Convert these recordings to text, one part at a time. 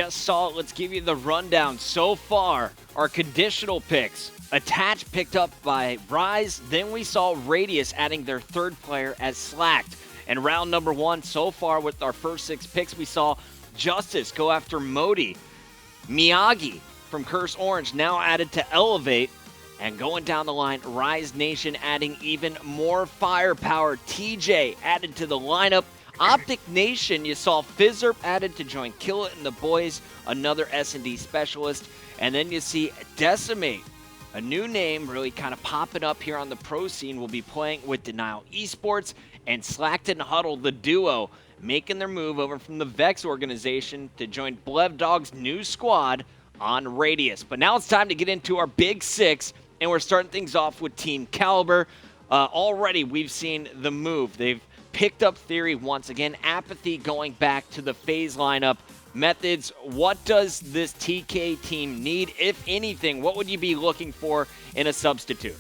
Just saw it. Let's give you the rundown. So far, our conditional picks. Attach picked up by Rise. Then we saw Radius adding their third player as Slacked. And round number one, so far with our first 6 picks, we saw Justice go after Modi. Miyagi from Curse Orange now added to Elevate. And going down the line, Rise Nation adding even more firepower. TJ added to the lineup. Optic Nation, you saw Fizzerp added to join Kill It and the Boys, another S&D specialist. And then you see Decimate, a new name really kind of popping up here on the pro scene. Will be playing with Denial Esports and Slacked and Huddle, the duo, making their move over from the Vex organization to join Blev Dog's new squad on Radius. But now it's time to get into our big 6, and we're starting things off with Team Caliber. Already we've seen the move. They've picked up Theory once again. Apathy going back to the FaZe lineup. Methods, what does this TK team need? If anything, what would you be looking for in a substitute?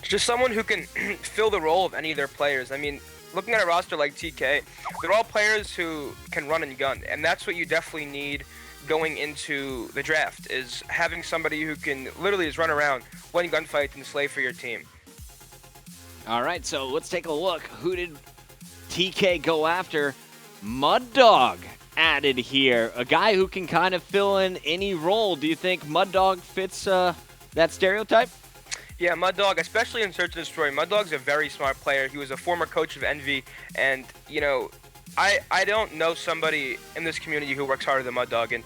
Just someone who can fill the role of any of their players. I mean, looking at a roster like TK, they're all players who can run and gun, and that's what you definitely need going into the draft, is having somebody who can literally just run around, win gunfights, and slay for your team. All right, so let's take a look. Who did TK go after? Mud Dog added here, a guy who can kind of fill in any role. Do you think Mud Dog fits that stereotype? Yeah, Mud Dog, especially in Search and Destroy. Mud Dog's a very smart player. He was a former coach of Envy, and, you know, I don't know somebody in this community who works harder than Mud Dog, and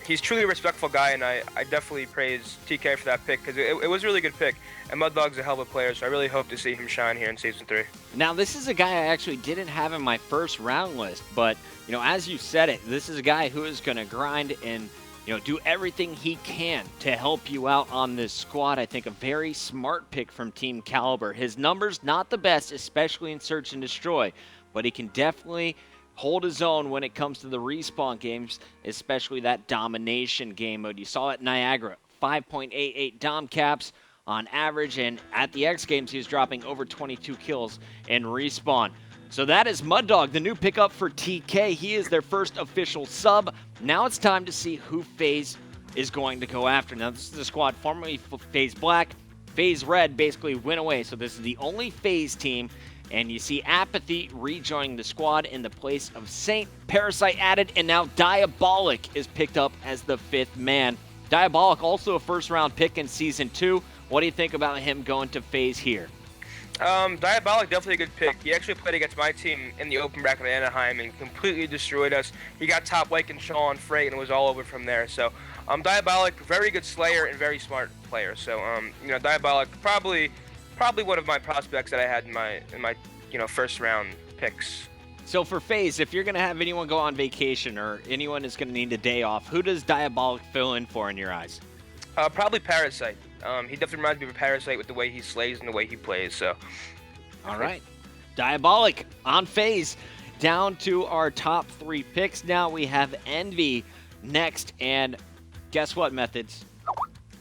he's truly a respectful guy, and I definitely praise TK for that pick, because it was a really good pick, and Mud Dog's a hell of a player, so I really hope to see him shine here in Season 3. Now, this is a guy I actually didn't have in my first round list, but, you know, as you said it, this is a guy who is going to grind and, you know, do everything he can to help you out on this squad. I think a very smart pick from Team Caliber. His numbers not the best, especially in Search and Destroy, but he can definitely hold his own when it comes to the respawn games, especially that domination game mode. You saw it at Niagara, 5.88 dom caps on average, and at the X Games, he was dropping over 22 kills in respawn. So that is Mud Dog, the new pickup for TK. He is their first official sub. Now it's time to see who FaZe is going to go after. Now, this is the squad formerly FaZe Black. FaZe Red basically went away, so this is the only FaZe team. And you see Apathy rejoining the squad in the place of Saint. Parasite added, and now Diabolic is picked up as the 5th man. Diabolic also a first-round pick in Season 2. What do you think about him going to FaZe here? Diabolic, definitely a good pick. He actually played against my team in the open bracket at Anaheim and completely destroyed us. He got top like and Shaw on Freight and was all over from there. So, Diabolic, very good slayer and very smart player. So, you know, Diabolic, probably one of my prospects that I had in my first round picks. So for FaZe, if you're going to have anyone go on vacation or anyone is going to need a day off, who does Diabolic fill in for in your eyes? Probably Parasite. He definitely reminds me of a Parasite with the way he slays and the way he plays. So, all right, Diabolic on FaZe. Down to our top 3 picks now. We have Envy next, and guess what, Methods?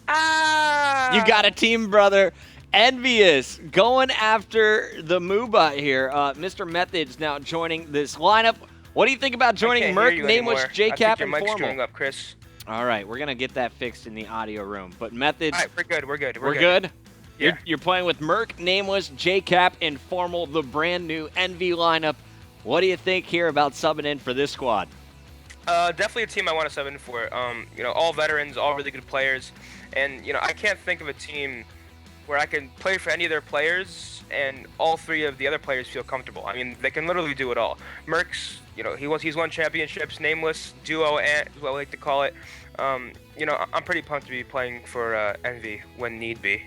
You got a team, brother. Envious going after the Mooba here. Mr. Methods now joining this lineup. What do you think about joining Merc, Nameless, JCap, and mic's Formal? screwing up, Chris. All right, we're going to get that fixed in the audio room. But Methods... All right, we're good. We're good? Yeah. You're playing with Merc, Nameless, JCap, and Formal, the brand new Envy lineup. What do you think here about subbing in for this squad? Definitely a team I want to sub in for. You know, all veterans, all really good players. And, you know, I can't think of a team where I can play for any of their players and all 3 of the other players feel comfortable. I mean, they can literally do it all. Merc's, you know, he's won championships, Nameless, Duo, and what I like to call it. You know, I'm pretty pumped to be playing for Envy when need be.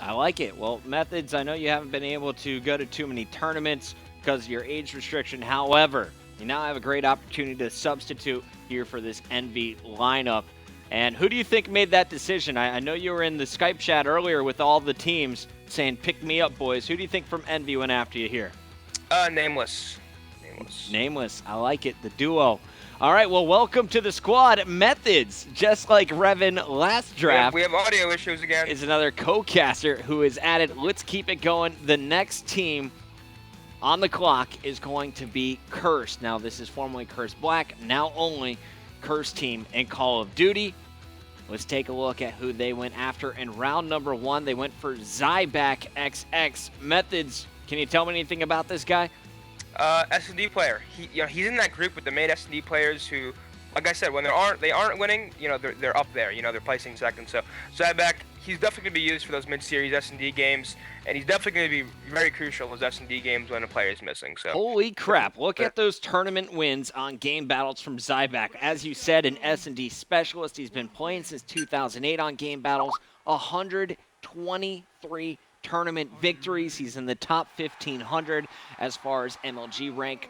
I like it. Well, Methods, I know you haven't been able to go to too many tournaments because of your age restriction. However, you now have a great opportunity to substitute here for this Envy lineup. And who do you think made that decision? I know you were in the Skype chat earlier with all the teams saying, pick me up, boys. Who do you think from Envy went after you here? Nameless. Nameless. I like it. The duo. All right, well, welcome to the squad. Methods, just like Revan last draft. We have audio issues again. Is another co-caster who is added. Let's keep it going. The next team on the clock is going to be Cursed. Now, this is formerly Cursed Black, now only Curse team in Call of Duty. Let's take a look at who they went after. In round number 1, they went for Zyback XX Methods. Can you tell me anything about this guy? S&D player. He's in that group with the main S&D players who, like I said, when they aren't winning, they're up there. They're placing second. So Zyback, he's definitely going to be used for those mid-series S&D games, and he's definitely going to be very crucial in those S&D games when a player is missing. So holy crap! Look at those tournament wins on game battles from Zyback. As you said, an S&D specialist. He's been playing since 2008 on game battles. 123 tournament victories. He's in the top 1,500 as far as MLG rank,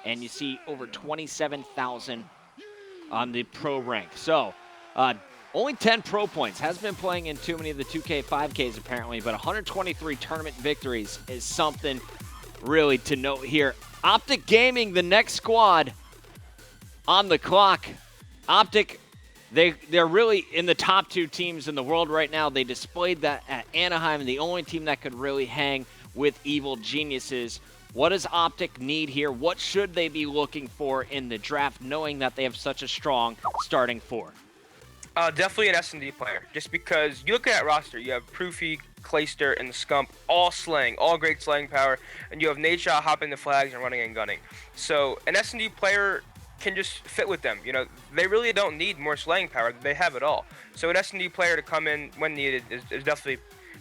and you see over 27,000 on the pro rank. So, only 10 pro points. Has been playing in too many of the 2K, 5Ks apparently, but 123 tournament victories is something really to note here. Optic Gaming, the next squad on the clock. Optic, they're really in the top 2 teams in the world right now. They displayed that at Anaheim, the only team that could really hang with Evil Geniuses. What does Optic need here? What should they be looking for in the draft, knowing that they have such a strong starting 4? Definitely an S&D player, just because you look at that roster, you have Proofy, Clayster, and the Scump, all slaying, all great slaying power, and you have Nadeshot hopping the flags and running and gunning. So an S&D player can just fit with them. They really don't need more slaying power. They have it all. So an S&D player to come in when needed is definitely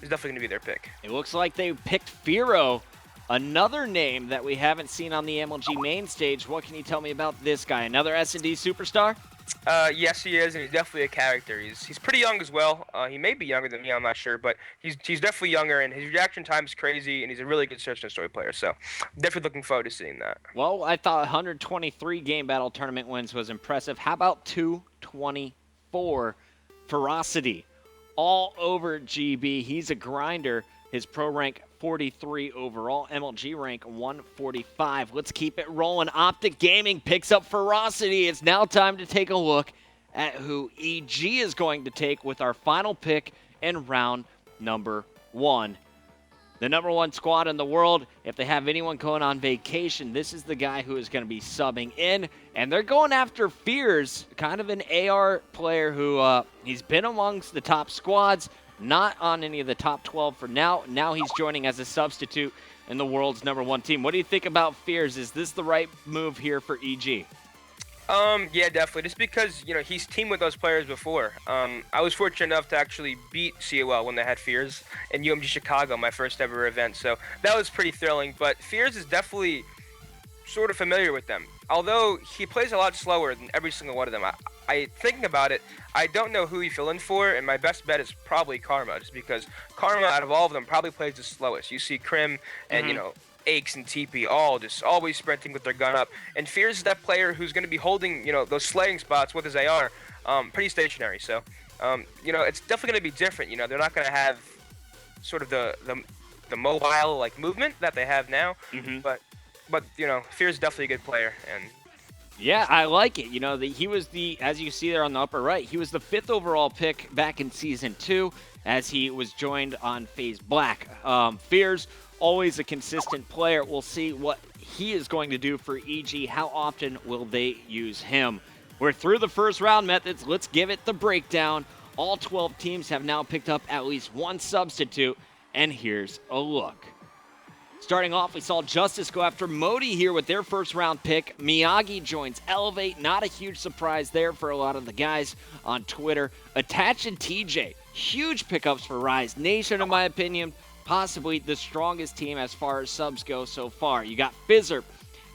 going to be their pick. It looks like they picked Firo, another name that we haven't seen on the MLG main stage. What can you tell me about this guy? Another S&D superstar? Yes, he is, and he's definitely a character. He's pretty young as well. He may be younger than me, I'm not sure, but he's definitely younger, and his reaction time is crazy, and he's a really good search and story player. So definitely looking forward to seeing that. Well, I thought 123 game battle tournament wins was impressive. How about 224? Ferocity, all over GB. He's a grinder. His pro rank 43 overall, MLG rank 145. Let's keep it rolling. Optic Gaming picks up Ferocity. It's now time to take a look at who EG is going to take with our final pick in round number 1. The number 1 squad in the world. If they have anyone going on vacation, this is the guy who is going to be subbing in. And they're going after Fears, kind of an AR player who he's been amongst the top squads. Not on any of the top 12 for now. Now he's joining as a substitute in the world's number 1 team. What do you think about Fears? Is this the right move here for EG? Yeah, definitely. Just because, he's teamed with those players before. I was fortunate enough to actually beat COL when they had Fears in UMG Chicago, my first ever event. So that was pretty thrilling. But Fears is definitely sort of familiar with them. Although he plays a lot slower than every single one of them. I thinking about it, I don't know who he fill in for, and my best bet is probably Karma, just because Karma, out of all of them, probably plays the slowest. You see Krim and, Aches and TP all just always sprinting with their gun up. And Fears is that player who's going to be holding, those slaying spots with his AR pretty stationary. So, it's definitely going to be different. They're not going to have sort of the mobile, movement that they have now. But Fears is definitely a good player. And yeah, I like it. He was as you see there on the upper right, he was the 5th overall pick back in Season 2 as he was joined on FaZe Black. Fears, always a consistent player. We'll see what he is going to do for EG. How often will they use him? We're through the first round methods. Let's give it the breakdown. All 12 teams have now picked up at least 1 substitute, and here's a look. Starting off, we saw Justice go after Modi here with their first round pick. Miyagi joins Elevate. Not a huge surprise there for a lot of the guys on Twitter. Attach and TJ, huge pickups for Rise Nation, in my opinion. Possibly the strongest team as far as subs go so far. You got Fizzerp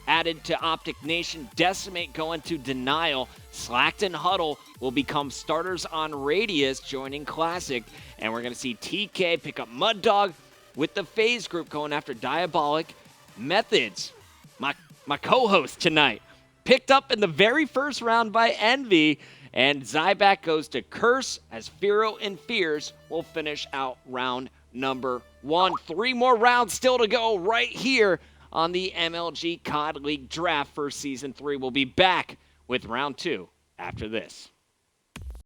added to Optic Nation. Decimate going to Denial. Slacked and Huddle will become starters on Radius, joining Classic. And we're going to see TK pick up Mud Dog, with the FaZe group going after Diabolic. Methods, my co-host tonight, picked up in the very first round by Envy, and Zyback goes to Curse as Firo and Fears will finish out round number 1. 3 more rounds still to go right here on the MLG CoD League Draft for Season 3. We'll be back with round 2 after this.